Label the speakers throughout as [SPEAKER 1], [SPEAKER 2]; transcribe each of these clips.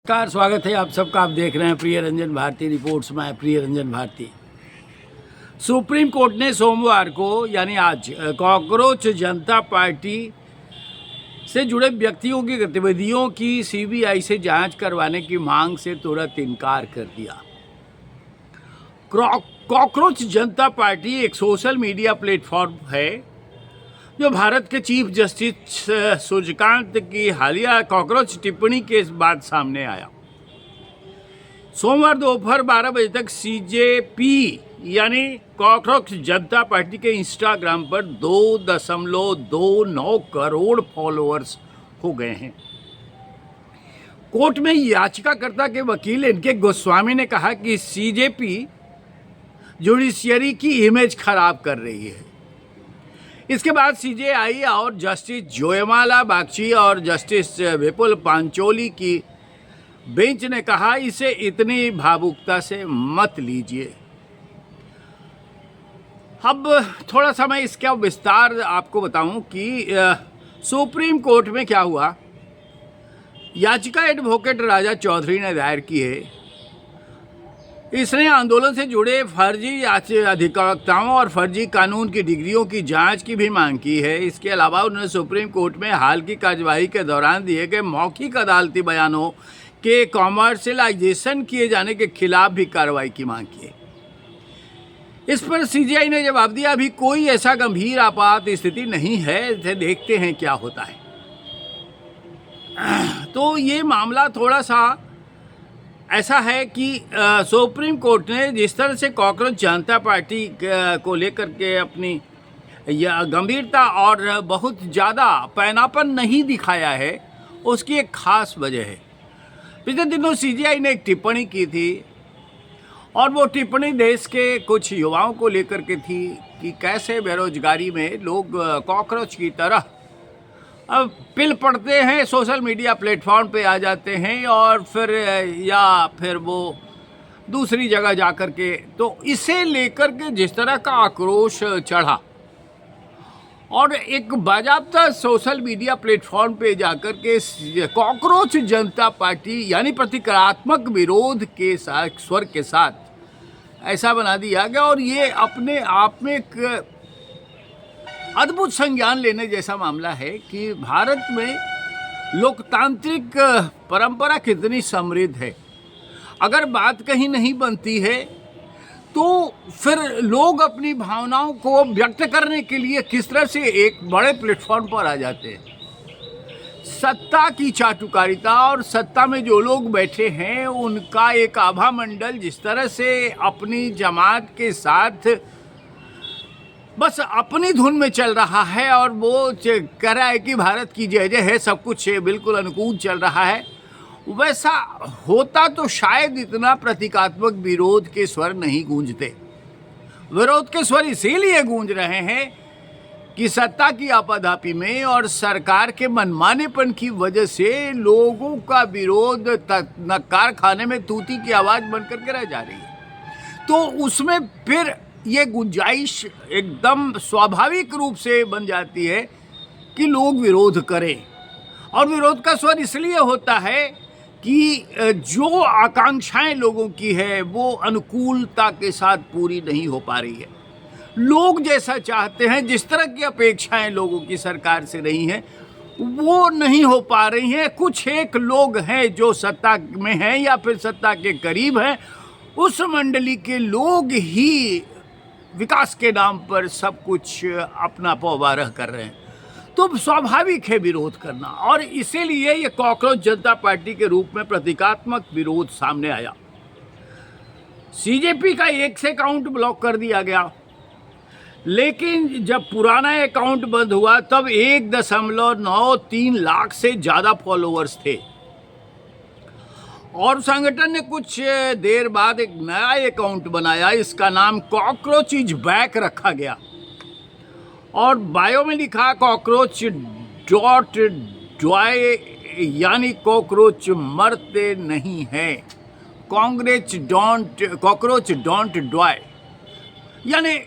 [SPEAKER 1] नमस्कार, स्वागत है आप सबका। आप देख रहे हैं प्रिय रंजन भारती रिपोर्ट्स में। प्रिय रंजन भारती। सुप्रीम कोर्ट ने सोमवार को यानी आज कॉकरोच जनता पार्टी से जुड़े व्यक्तियों की गतिविधियों की सीबीआई से जांच करवाने की मांग से तुरंत इनकार कर दिया। कॉकरोच जनता पार्टी एक सोशल मीडिया प्लेटफॉर्म है जो भारत के चीफ जस्टिस सूर्यकांत की हालिया कॉकरोच टिप्पणी के बाद सामने आया। सोमवार दोपहर 12 बजे तक सीजेपी यानी कॉकरोच जनता पार्टी के इंस्टाग्राम पर 2.29 करोड़ फॉलोअर्स हो गए हैं। कोर्ट में याचिकाकर्ता के वकील इनके गोस्वामी ने कहा कि सीजेपी जुडिशियरी की इमेज खराब कर रही है। इसके बाद सीजेआई और जस्टिस जोयमाला बागची और जस्टिस विपुल पांचोली की बेंच ने कहा इसे इतनी भावुकता से मत लीजिए। अब थोड़ा सा मैं इसका विस्तार आपको बताऊं कि सुप्रीम कोर्ट में क्या हुआ। याचिका एडवोकेट राजा चौधरी ने दायर की है। इसने आंदोलन से जुड़े फर्जी अधिवक्ताओं और फर्जी कानून की डिग्रियों की जांच की भी मांग की है। इसके अलावा उन्होंने सुप्रीम कोर्ट में हाल की कार्यवाही के दौरान दिए गए मौखिक अदालती बयानों के कॉमर्शियलाइजेशन किए जाने के खिलाफ भी कार्रवाई की मांग की है। इस पर सीजीआई ने जवाब दिया, अभी कोई ऐसा गंभीर आपात स्थिति नहीं है, देखते हैं क्या होता है। तो ये मामला थोड़ा सा ऐसा है कि सुप्रीम कोर्ट ने जिस तरह से कॉकरोच जनता पार्टी को लेकर के अपनी गंभीरता और बहुत ज़्यादा पैनापन नहीं दिखाया है, उसकी एक खास वजह है। पिछले दिनों सीजीआई ने एक टिप्पणी की थी और वो टिप्पणी देश के कुछ युवाओं को लेकर के थी कि कैसे बेरोजगारी में लोग कॉकरोच की तरह अब पिल पड़ते हैं, सोशल मीडिया प्लेटफॉर्म पे आ जाते हैं और फिर वो दूसरी जगह जा कर के, तो इसे लेकर के जिस तरह का आक्रोश चढ़ा और एक बाजाबता सोशल मीडिया प्लेटफॉर्म पे जाकर के कॉकरोच जनता पार्टी यानी प्रतिक्रियात्मक विरोध के साथ स्वर के साथ ऐसा बना दिया गया। और ये अपने आप में एक अद्भुत संज्ञान लेने जैसा मामला है कि भारत में लोकतांत्रिक परंपरा कितनी समृद्ध है। अगर बात कहीं नहीं बनती है तो फिर लोग अपनी भावनाओं को व्यक्त करने के लिए किस तरह से एक बड़े प्लेटफॉर्म पर आ जाते हैं। सत्ता की चाटुकारिता और सत्ता में जो लोग बैठे हैं उनका एक आभा मंडल जिस तरह से अपनी जमात के साथ बस अपनी धुन में चल रहा है और वो कह रहा है कि भारत की जय जय है, सब कुछ बिल्कुल अनुकूल चल रहा है, वैसा होता तो शायद इतना प्रतीकात्मक विरोध के स्वर नहीं गूंजते। विरोध के स्वर इसीलिए गूंज रहे हैं कि सत्ता की आपाधापी में और सरकार के मनमानेपन की वजह से लोगों का विरोध नक्कार खाने में तूती की आवाज़ बनकर के रह जा रही है। तो उसमें फिर ये गुंजाइश एकदम स्वाभाविक रूप से बन जाती है कि लोग विरोध करें। और विरोध का स्वर इसलिए होता है कि जो आकांक्षाएं लोगों की है वो अनुकूलता के साथ पूरी नहीं हो पा रही है। लोग जैसा चाहते हैं, जिस तरह की अपेक्षाएं लोगों की सरकार से रही हैं वो नहीं हो पा रही हैं। कुछ एक लोग हैं जो सत्ता में हैं या फिर सत्ता के करीब हैं, उस मंडली के लोग ही विकास के नाम पर सब कुछ अपना पौवारह कर रहे हैं। तो स्वाभाविक है विरोध करना, और इसीलिए ये कॉकरोच जनता पार्टी के रूप में प्रतीकात्मक विरोध सामने आया। सीजेपी का एक से अकाउंट ब्लॉक कर दिया गया, लेकिन जब पुराना अकाउंट बंद हुआ तब 1.93 लाख से ज़्यादा फॉलोअर्स थे। और संगठन ने कुछ देर बाद एक नया अकाउंट बनाया, इसका नाम कॉकरोच इज बैक रखा गया और बायो में लिखा cockroach.doy यानी कॉकरोच मरते नहीं हैं। कॉकरोच डोंट डॉय यानी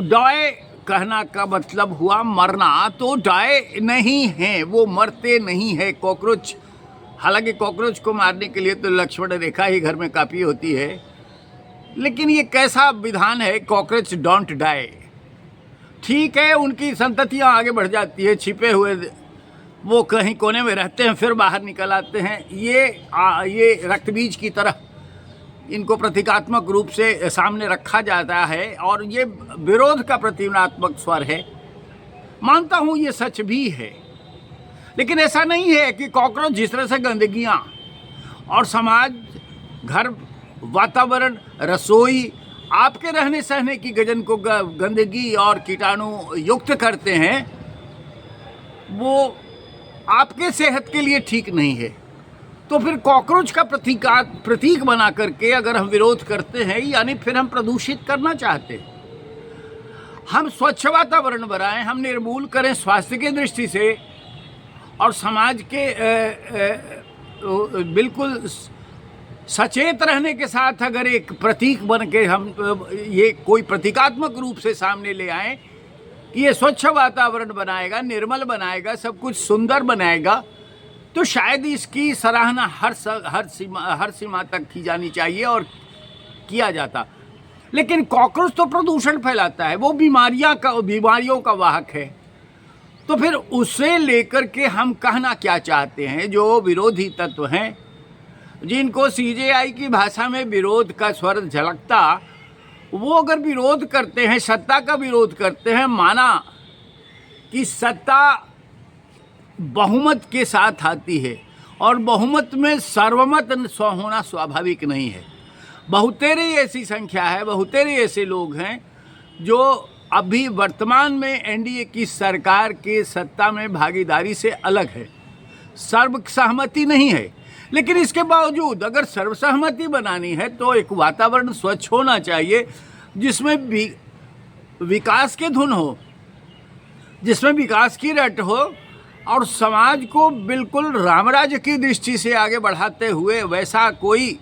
[SPEAKER 1] डॉय कहना का मतलब हुआ मरना, तो डॉय नहीं है, वो मरते नहीं है। कॉकरोच हालांकि कॉकरोच को मारने के लिए तो लक्ष्मण रेखा ही घर में काफ़ी होती है, लेकिन ये कैसा विधान है, कॉकरोच डोंट डाई। ठीक है, उनकी संततियां आगे बढ़ जाती है, छिपे हुए वो कहीं कोने में रहते हैं, फिर बाहर निकल आते हैं। ये रक्तबीज की तरह इनको प्रतीकात्मक रूप से सामने रखा जाता है, और ये विरोध का प्रतीकात्मक स्वर है। मानता हूँ ये सच भी है, लेकिन ऐसा नहीं है कि कॉकरोच जिस तरह से गंदगियाँ और समाज, घर, वातावरण, रसोई, आपके रहने सहने की गजन को गंदगी और कीटाणु युक्त करते हैं, वो आपके सेहत के लिए ठीक नहीं है। तो फिर कॉकरोच का प्रतीक बना करके अगर हम विरोध करते हैं, यानी फिर हम प्रदूषित करना चाहते हैं। हम स्वच्छ वातावरण बनाएं, हम निर्मूल करें स्वास्थ्य की दृष्टि से, और समाज के बिल्कुल सचेत रहने के साथ अगर एक प्रतीक बन के हम ये कोई प्रतीकात्मक रूप से सामने ले आएं कि ये स्वच्छ वातावरण बनाएगा, निर्मल बनाएगा, सब कुछ सुंदर बनाएगा, तो शायद इसकी सराहना हर सीमा तक की जानी चाहिए और किया जाता। लेकिन कॉकरोच तो प्रदूषण फैलाता है, वो बीमारियों का वाहक है। तो फिर उसे लेकर के हम कहना क्या चाहते हैं? जो विरोधी तत्व हैं, जिनको सीजेआई की भाषा में विरोध का स्वर झलकता, वो अगर विरोध करते हैं, सत्ता का विरोध करते हैं, माना कि सत्ता बहुमत के साथ आती है, और बहुमत में सर्वमत होना स्वाभाविक नहीं है। बहुतेरी ऐसी संख्या है, बहुतेरी ऐसे लोग हैं जो अभी वर्तमान में एनडीए की सरकार के सत्ता में भागीदारी से अलग है, सर्वसहमति नहीं है। लेकिन इसके बावजूद अगर सर्वसहमति बनानी है तो एक वातावरण स्वच्छ होना चाहिए, जिसमें विकास की धुन हो, जिसमें विकास की रट हो, और समाज को बिल्कुल रामराज्य की दृष्टि से आगे बढ़ाते हुए वैसा कोई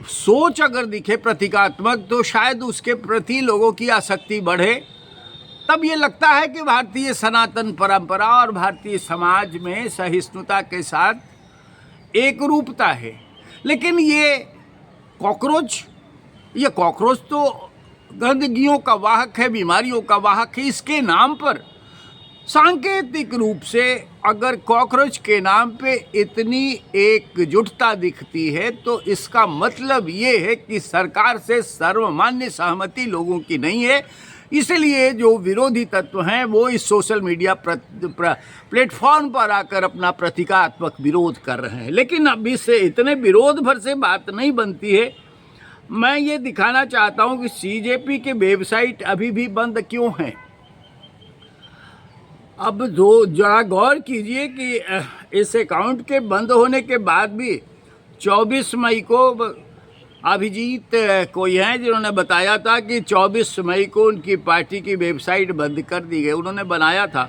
[SPEAKER 1] सोच अगर दिखे प्रतीकात्मक, तो शायद उसके प्रति लोगों की आसक्ति बढ़े। तब ये लगता है कि भारतीय सनातन परंपरा और भारतीय समाज में सहिष्णुता के साथ एक रूपता है। लेकिन ये कॉकरोच तो गंदगियों का वाहक है, बीमारियों का वाहक है। इसके नाम पर सांकेतिक रूप से अगर कॉकरोच के नाम पे इतनी एकजुटता दिखती है, तो इसका मतलब ये है कि सरकार से सर्वमान्य सहमति लोगों की नहीं है। इसलिए जो विरोधी तत्व हैं वो इस सोशल मीडिया प्लेटफॉर्म पर आकर अपना प्रतीकात्मक विरोध कर रहे हैं। लेकिन अब इससे इतने विरोध भर से बात नहीं बनती है। मैं ये दिखाना चाहता हूँ कि सीजेपी के वेबसाइट अभी भी बंद क्यों हैं। अब जरा गौर कीजिए कि इस अकाउंट के बंद होने के बाद भी 24 मई को अभिजीत कोई हैं जिन्होंने बताया था कि 24 मई को उनकी पार्टी की वेबसाइट बंद कर दी गई। उन्होंने बनाया था,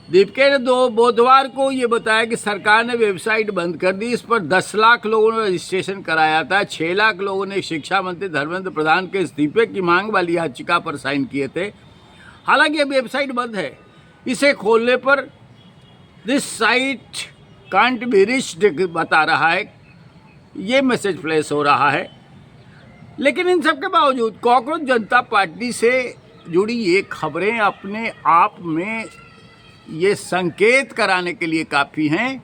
[SPEAKER 1] दीपिका ने बुधवार को ये बताया कि सरकार ने वेबसाइट बंद कर दी। इस पर 10 लाख लोगों ने रजिस्ट्रेशन कराया था। 6 लाख लोगों ने शिक्षा मंत्री धर्मेंद्र प्रधान के इस्तीफे की मांग वाली याचिका पर साइन किए थे। हालांकि ये वेबसाइट बंद है। इसे खोलने पर this site can't be reached बता रहा है, ये मैसेज फ्लैश हो रहा है। लेकिन इन सब के बावजूद कॉकरोच जनता पार्टी से जुड़ी ये खबरें अपने आप में ये संकेत कराने के लिए काफ़ी हैं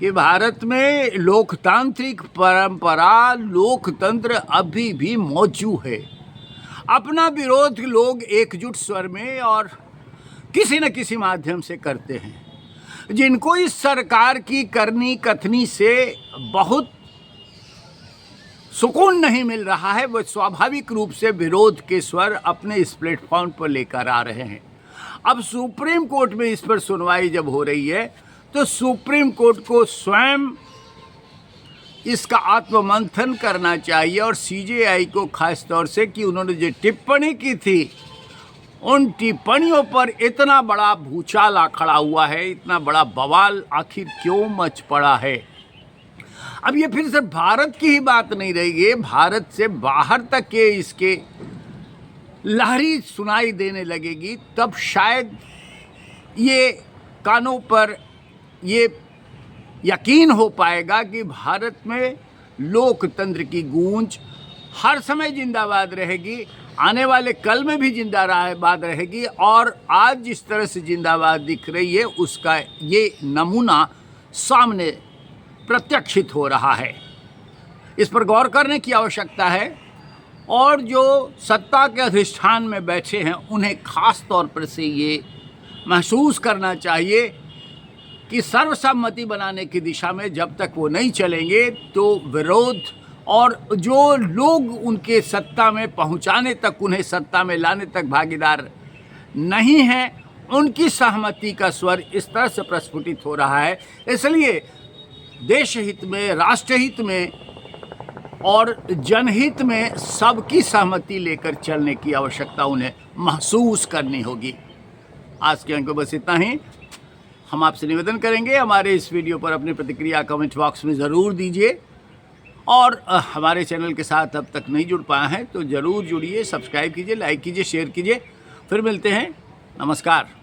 [SPEAKER 1] कि भारत में लोकतांत्रिक परंपरा, लोकतंत्र अभी भी मौजूद है। अपना विरोध लोग एकजुट स्वर में और किसी न किसी माध्यम से करते हैं। जिनको इस सरकार की करनी कथनी से बहुत सुकून नहीं मिल रहा है, वो स्वाभाविक रूप से विरोध के स्वर अपने इस प्लेटफॉर्म पर लेकर आ रहे हैं। अब सुप्रीम कोर्ट में इस पर सुनवाई जब हो रही है, तो सुप्रीम कोर्ट को स्वयं इसका आत्ममंथन करना चाहिए, और सीजेआई को खास तौर से कि उन्होंने जो टिप्पणी की थी, उन टिप्पणियों पर इतना बड़ा भूचाल खड़ा हुआ है, इतना बड़ा बवाल आखिर क्यों मच पड़ा है। अब ये फिर सिर्फ भारत की ही बात नहीं रही है, भारत से बाहर तक ये इसके लहरी सुनाई देने लगेगी। तब शायद ये कानों पर ये यकीन हो पाएगा कि भारत में लोकतंत्र की गूंज हर समय जिंदाबाद रहेगी, आने वाले कल में भी जिंदाबाद रहेगी। और आज जिस तरह से जिंदाबाद दिख रही है उसका ये नमूना सामने प्रत्यक्षित हो रहा है। इस पर गौर करने की आवश्यकता है और जो सत्ता के अधिष्ठान में बैठे हैं उन्हें खास तौर पर से ये महसूस करना चाहिए कि सर्वसम्मति बनाने की दिशा में जब तक वो नहीं चलेंगे तो विरोध और जो लोग उनके सत्ता में पहुंचाने तक, उन्हें सत्ता में लाने तक भागीदार नहीं हैं, उनकी सहमति का स्वर इस तरह से प्रस्फुटित हो रहा है। इसलिए देश हित में, राष्ट्र हित में और जनहित में सबकी सहमति लेकर चलने की आवश्यकता उन्हें महसूस करनी होगी। आज के अंक में बस इतना ही। हम आपसे निवेदन करेंगे हमारे इस वीडियो पर अपनी प्रतिक्रिया कमेंट बॉक्स में ज़रूर दीजिए और हमारे चैनल के साथ अब तक नहीं जुड़ पाए हैं तो ज़रूर जुड़िए, सब्सक्राइब कीजिए, लाइक कीजिए, शेयर कीजिए। फिर मिलते हैं। नमस्कार।